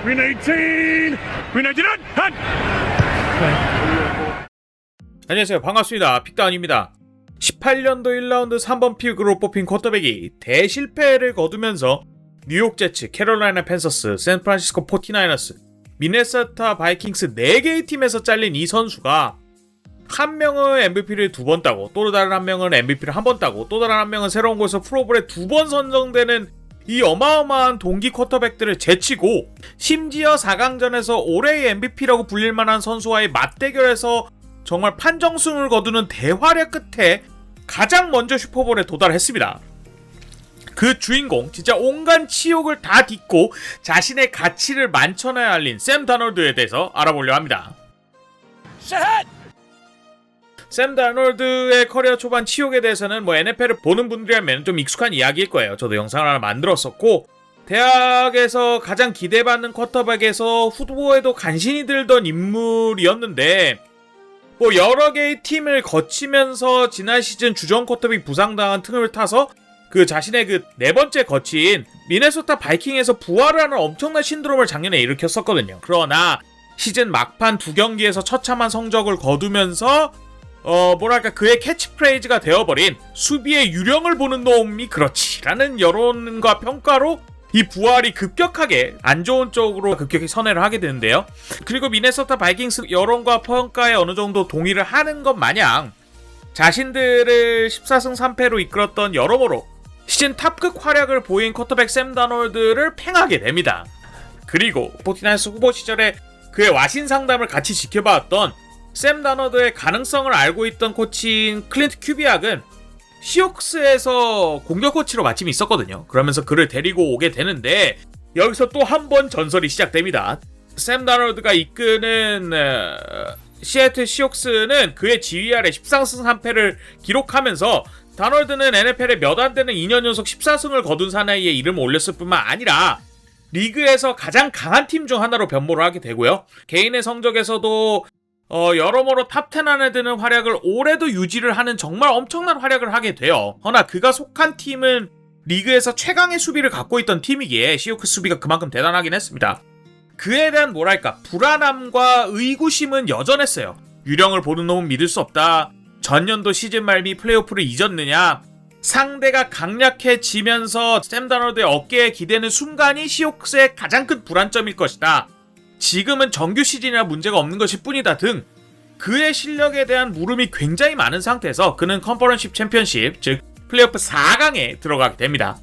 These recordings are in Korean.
Green 18! Green 19! 한! 안녕하세요. 반갑습니다. 픽다운입니다. 18년도 1라운드 3번 픽으로 뽑힌 쿼터백이 대실패를 거두면서 뉴욕 제츠, 캐롤라이나 팬서스, 샌프란시스코 49어스, 미네소타 바이킹스 4개의 팀에서 잘린 이 선수가 한 명은 MVP를 2번 따고 또 다른 한 명은 MVP를 1번 따고 또 다른 한 명은 새로운 곳에서 프로볼에 2번 선정되는 이 어마어마한 동기 쿼터백들을 제치고 심지어 4강전에서 올해의 MVP라고 불릴 만한 선수와의 맞대결에서 정말 판정승을 거두는 대활약 끝에 가장 먼저 슈퍼볼에 도달했습니다. 그 주인공, 진짜 온갖 치욕을 다 딛고 자신의 가치를 만천하에 알린 샘 다널드에 대해서 알아보려 합니다. 샘 다널드의 커리어 초반 치욕에 대해서는 NFL을 보는 분들이라면 좀 익숙한 이야기일 거예요. 저도 영상을 하나 만들었었고, 대학에서 가장 기대받는 쿼터백에서 후보에도 간신히 들던 인물이었는데, 여러 개의 팀을 거치면서 지난 시즌 주전 쿼터백 부상당한 틈을 타서 그 자신의 그 네 번째 거치인 미네소타 바이킹에서 부활을 하는 엄청난 신드롬을 작년에 일으켰었거든요. 그러나 시즌 막판 2경기에서 처참한 성적을 거두면서 그의 캐치프레이즈가 되어버린 수비의 유령을 보는 놈이 그렇지라는 여론과 평가로 이 부활이 급격하게 안 좋은 쪽으로 급격히 선회를 하게 되는데요. 그리고 미네소타 바이킹스 여론과 평가에 어느 정도 동의를 하는 것 마냥 자신들을 14승 3패로 이끌었던 여러모로 시즌 탑급 활약을 보인 쿼터백 샘 다널드를 팽하게 됩니다. 그리고 49ers 후보 시절에 그의 와신 상담을 같이 지켜봤던 샘 다널드의 가능성을 알고 있던 코치인 클린트 큐비악은 시옥스에서 공격 코치로 마침 있었거든요. 그러면서 그를 데리고 오게 되는데 여기서 또 한 번 전설이 시작됩니다. 샘 다널드가 이끄는 시애틀 시옥스는 그의 지휘 아래 13승 3패를 기록하면서 다널드는 NFL에 몇 안 되는 2년 연속 14승을 거둔 사나이에 이름을 올렸을 뿐만 아니라 리그에서 가장 강한 팀 중 하나로 변모를 하게 되고요. 개인의 성적에서도 여러모로 탑10 안에 드는 활약을 올해도 유지를 하는 정말 엄청난 활약을 하게 돼요. 허나 그가 속한 팀은 리그에서 최강의 수비를 갖고 있던 팀이기에 시오크스 수비가 그만큼 대단하긴 했습니다. 그에 대한 불안함과 의구심은 여전했어요. 유령을 보는 놈은 믿을 수 없다. 전년도 시즌 말미 플레이오프를 잊었느냐. 상대가 강력해지면서 샘 다널드의 어깨에 기대는 순간이 시오크스의 가장 큰 불안점일 것이다. 지금은 정규 시즌이라 문제가 없는 것일 뿐이다 등 그의 실력에 대한 물음이 굉장히 많은 상태에서 그는 컨퍼런스 챔피언십, 즉 플레이오프 4강에 들어가게 됩니다.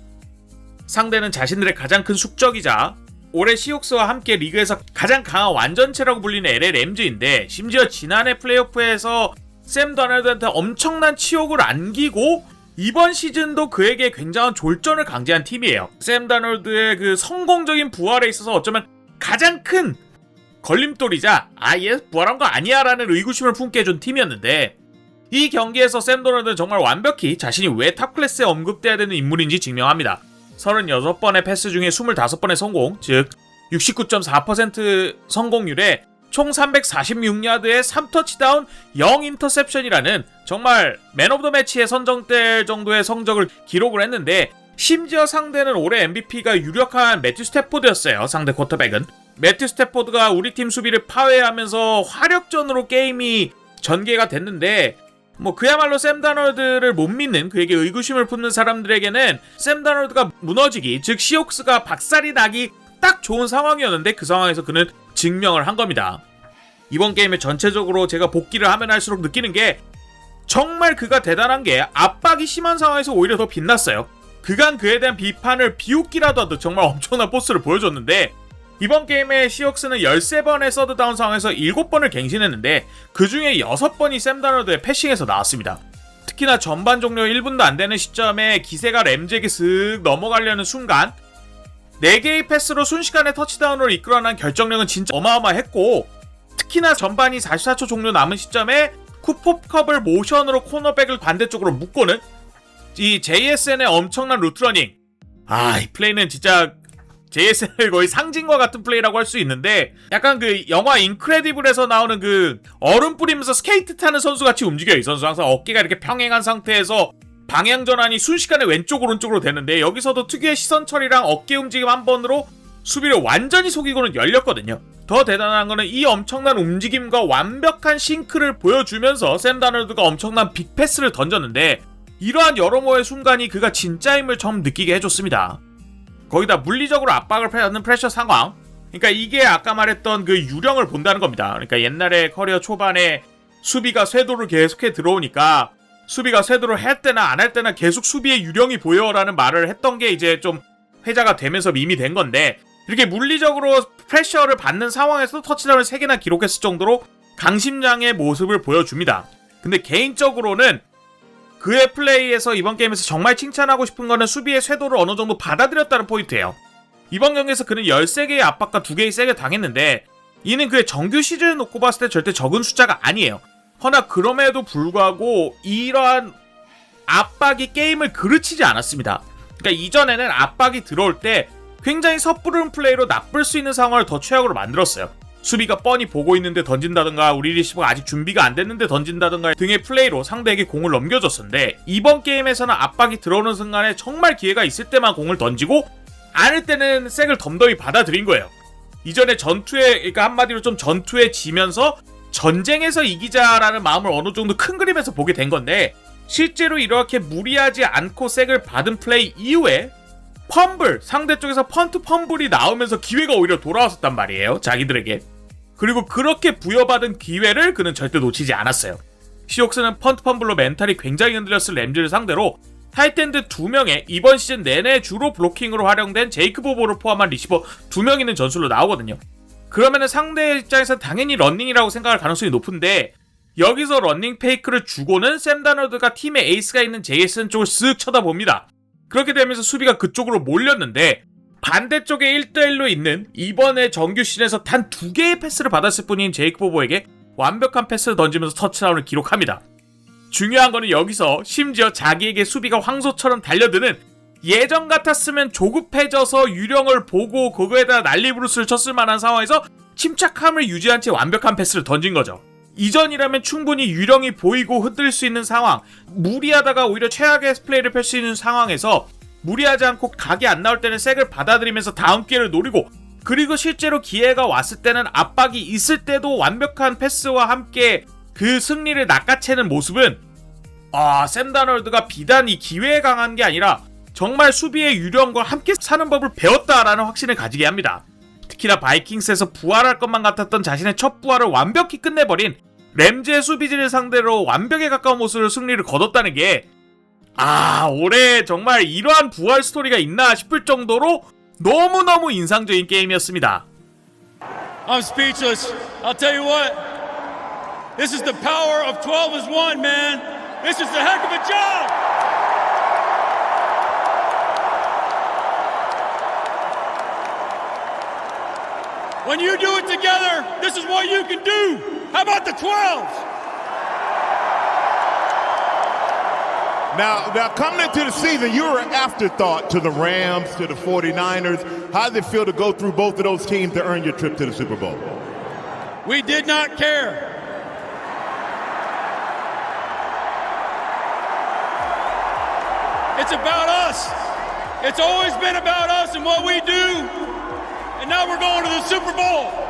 상대는 자신들의 가장 큰 숙적이자 올해 시옥스와 함께 리그에서 가장 강한 완전체라고 불리는 LA 램즈인데 심지어 지난해 플레이오프에서 샘 다널드한테 엄청난 치욕을 안기고 이번 시즌도 그에게 굉장한 졸전을 강제한 팀이에요. 샘 다널드의 그 성공적인 부활에 있어서 어쩌면 가장 큰 걸림돌이자 얘 부활한 거 아니야 라는 의구심을 품게 해준 팀이었는데 이 경기에서 샘 다널드는 정말 완벽히 자신이 왜 탑클래스에 언급돼야 되는 인물인지 증명합니다. 36번의 패스 중에 25번의 성공, 즉 69.4% 성공률에 총 346야드의 3터치다운 0인터셉션이라는 정말 맨 오브 더 매치에 선정될 정도의 성적을 기록을 했는데 심지어 상대는 올해 MVP가 유력한 매튜 스태포드였어요. 상대 쿼터백은 매튜 스태포드가 우리 팀 수비를 파괴하면서 화력전으로 게임이 전개가 됐는데 그야말로 샘 다널드를 못 믿는 그에게 의구심을 품는 사람들에게는 샘 다널드가 무너지기, 즉 시옥스가 박살이 나기 딱 좋은 상황이었는데 그 상황에서 그는 증명을 한 겁니다. 이번 게임에 전체적으로 제가 복귀를 하면 할수록 느끼는 게 정말 그가 대단한 게 압박이 심한 상황에서 오히려 더 빛났어요. 그간 그에 대한 비판을 비웃기라도 하듯 정말 엄청난 포스를 보여줬는데 이번 게임에 시옥스는 13번의 서드다운 상황에서 7번을 갱신했는데 그 중에 6번이 샘 다널드의 패싱에서 나왔습니다. 특히나 전반 종료 1분도 안 되는 시점에 기세가 램즈에게 슥 넘어가려는 순간 4개의 패스로 순식간에 터치다운을 이끌어낸 결정력은 진짜 어마어마했고 특히나 전반이 44초 종료 남은 시점에 쿠포컵을 모션으로 코너백을 반대쪽으로 묶고는 이 JSN의 엄청난 루트러닝, 이 플레이는 진짜 JSN의 거의 상징과 같은 플레이라고 할 수 있는데 약간 그 영화 인크레디블에서 나오는 그 얼음 뿌리면서 스케이트 타는 선수 같이 움직여요. 이 선수 항상 어깨가 이렇게 평행한 상태에서 방향 전환이 순식간에 왼쪽 오른쪽으로 되는데 여기서도 특유의 시선 처리랑 어깨 움직임 한 번으로 수비를 완전히 속이고는 열렸거든요. 더 대단한 거는 이 엄청난 움직임과 완벽한 싱크를 보여주면서 샘 다널드가 엄청난 빅패스를 던졌는데 이러한 여러모의 순간이 그가 진짜 힘을 처음 느끼게 해줬습니다. 거기다 물리적으로 압박을 받는 프레셔 상황, 그러니까 이게 아까 말했던 그 유령을 본다는 겁니다. 그러니까 옛날에 커리어 초반에 수비가 쇄도를 계속해 들어오니까 수비가 쇄도를 할 때나 안 할 때나 계속 수비의 유령이 보여라는 말을 했던 게 이제 좀 회자가 되면서 밈이 된 건데, 이렇게 물리적으로 프레셔를 받는 상황에서 터치다운을 3개나 기록했을 정도로 강심장의 모습을 보여줍니다. 근데 개인적으로는 그의 플레이에서 이번 게임에서 정말 칭찬하고 싶은 거는 수비의 쇄도를 어느 정도 받아들였다는 포인트예요. 이번 경기에서 그는 13개의 압박과 2개의 세게 당했는데 이는 그의 정규 시즌을 놓고 봤을 때 절대 적은 숫자가 아니에요. 허나 그럼에도 불구하고 이러한 압박이 게임을 그르치지 않았습니다. 그러니까 이전에는 압박이 들어올 때 굉장히 섣부른 플레이로 나쁠 수 있는 상황을 더 최악으로 만들었어요. 수비가 뻔히 보고 있는데 던진다든가 우리 리시버가 아직 준비가 안 됐는데 던진다든가 등의 플레이로 상대에게 공을 넘겨줬었는데, 이번 게임에서는 압박이 들어오는 순간에 정말 기회가 있을 때만 공을 던지고 않을 때는 색을 덤덤히 받아들인 거예요. 이전에 전투에, 그러니까 한마디로 좀 전투에 지면서 전쟁에서 이기자라는 마음을 어느 정도 큰 그림에서 보게 된 건데, 실제로 이렇게 무리하지 않고 색을 받은 플레이 이후에 펌블, 상대 쪽에서 펀트 펌블이 나오면서 기회가 오히려 돌아왔었단 말이에요, 자기들에게. 그리고 그렇게 부여받은 기회를 그는 절대 놓치지 않았어요. 시옥스는 펀트 펌블로 멘탈이 굉장히 흔들렸을 램즈를 상대로 타이트엔드 2명에 이번 시즌 내내 주로 블로킹으로 활용된 제이크 보보를 포함한 리시버 2명 있는 전술로 나오거든요. 그러면은 상대 입장에서 당연히 런닝이라고 생각할 가능성이 높은데, 여기서 런닝 페이크를 주고는 샘 다널드가 팀의 에이스가 있는 JSN 쪽을 쓱 쳐다봅니다. 그렇게 되면서 수비가 그쪽으로 몰렸는데, 반대쪽에 1대1로 있는 이번에 정규 시즌에서 단 2개의 패스를 받았을 뿐인 제이크 보보에게 완벽한 패스를 던지면서 터치다운을 기록합니다. 중요한 거는 여기서 심지어 자기에게 수비가 황소처럼 달려드는, 예전 같았으면 조급해져서 유령을 보고 그거에다 난리부르스를 쳤을 만한 상황에서 침착함을 유지한 채 완벽한 패스를 던진 거죠. 이전이라면 충분히 유령이 보이고 흔들릴 수 있는 상황, 무리하다가 오히려 최악의 플레이를 펼 수 있는 상황에서 무리하지 않고 각이 안 나올 때는 색을 받아들이면서 다음 기회를 노리고, 그리고 실제로 기회가 왔을 때는 압박이 있을 때도 완벽한 패스와 함께 그 승리를 낚아채는 모습은, 샘 다널드가 비단 이 기회에 강한 게 아니라 정말 수비의 유령과 함께 사는 법을 배웠다라는 확신을 가지게 합니다. 특히나 바이킹스에서 부활할 것만 같았던 자신의 첫 부활을 완벽히 끝내버린 램즈의 수비진을 상대로 완벽에 가까운 모습으로 승리를 거뒀다는 게, 올해 정말 이러한 부활 스토리가 있나 싶을 정도로 너무너무 인상적인 게임이었습니다. I'm speechless. I'll tell you what. This is the power of 12 as one, man. This is a heck of a job. When you do it together, this is what you can do. How about the 12s? Now coming into the season, you were an afterthought to the Rams, to the 49ers. How did it feel to go through both of those teams to earn your trip to the Super Bowl? We did not care. It's about us. It's always been about us and what we do. And now we're going to the Super Bowl.